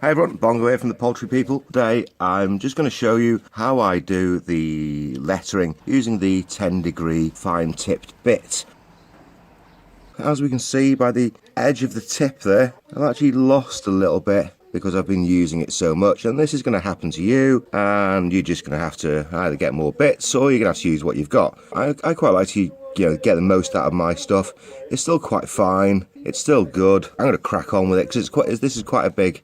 Hi everyone, Bongo here from the Poultry People. Today I'm just going to show you how I do the lettering using the 10-degree fine tipped bit. As we can see by the edge of the tip there, I've actually lost a little bit because I've been using it so much, and this is going to happen to you, and you're just going to have to either get more bits or you're going to have to use what you've got. I quite like to get the most out of my stuff. It's still quite fine, it's still good. I'm going to crack on with it because this is quite a big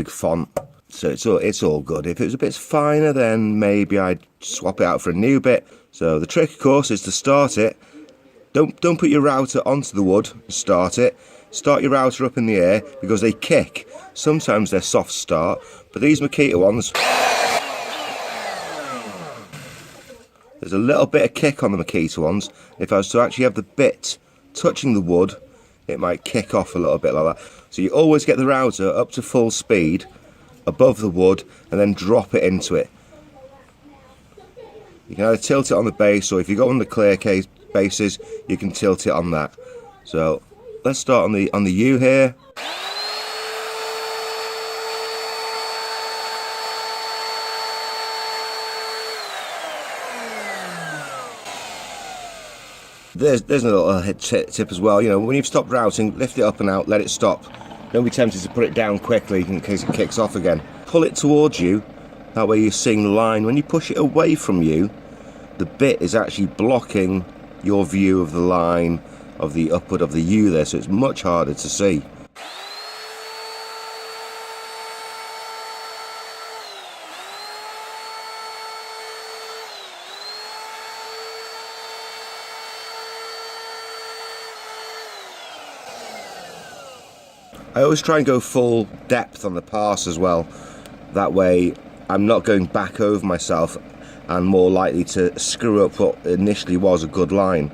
font, so it's all good. If it was a bit finer, then maybe I'd swap it out for a new bit. So the trick, of course, is to start it. Don't put your router onto the wood and start it. Start your router up in the air because they kick. Sometimes they're soft start, but these Makita ones, there's a little bit of kick on the Makita ones. If I was to actually have the bit touching the wood, it might kick off a little bit like that. So you always get the router up to full speed above the wood and then drop it into it. You can either tilt it on the base, or if you go on the clear case bases, you can tilt it on that. So let's start on the U here. There's a little tip as well. When you've stopped routing, lift it up and out, let it stop. Don't be tempted to put it down quickly in case it kicks off again. Pull it towards you, that way you're seeing the line. When you push it away from you, the bit is actually blocking your view of the line of the upward of the U there, so it's much harder to see. I always try and go full depth on the pass as well. That way I'm not going back over myself and more likely to screw up what initially was a good line.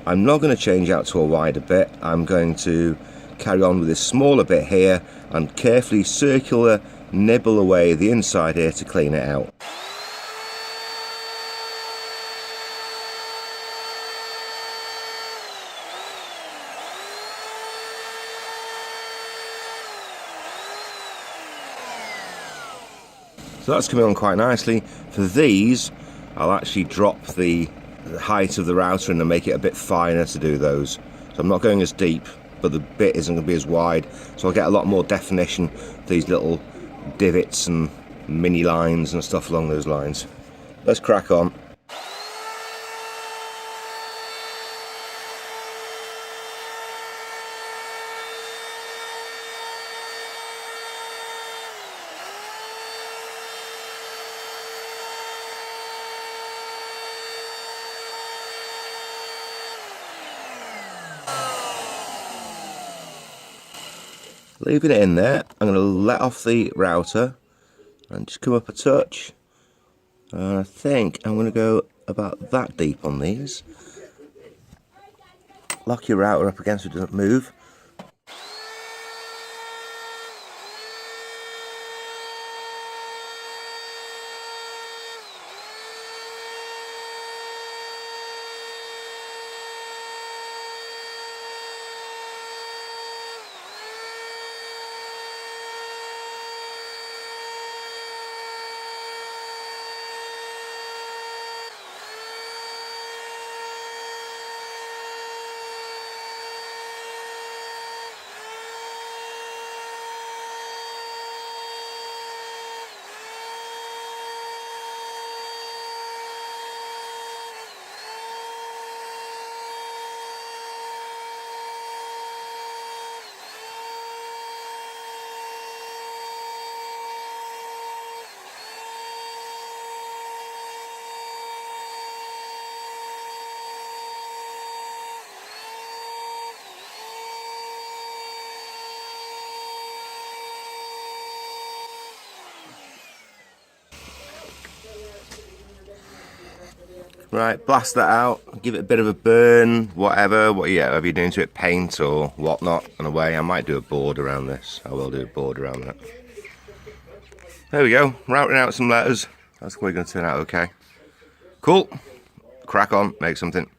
I'm not going to change out to a wider bit. I'm going to carry on with this smaller bit here and carefully circular nibble away the inside here to clean it out. So that's coming on quite nicely. For these, I'll actually drop the height of the router and make it a bit finer to do those. So I'm not going as deep, but the bit isn't going to be as wide. So I'll get a lot more definition, these little divots and mini lines and stuff along those lines. Let's crack on. Leaving it in there, I'm going to let off the router and just come up a touch. I think I'm going to go about that deep on these. Lock your router up against it, doesn't move. Right, blast that out, give it a bit of a burn, whatever you're doing to it, paint or whatnot, and away. I might do a board around this. I will do a board around that. There we go, routing out some letters. That's probably going to turn out okay. Cool, crack on, make something.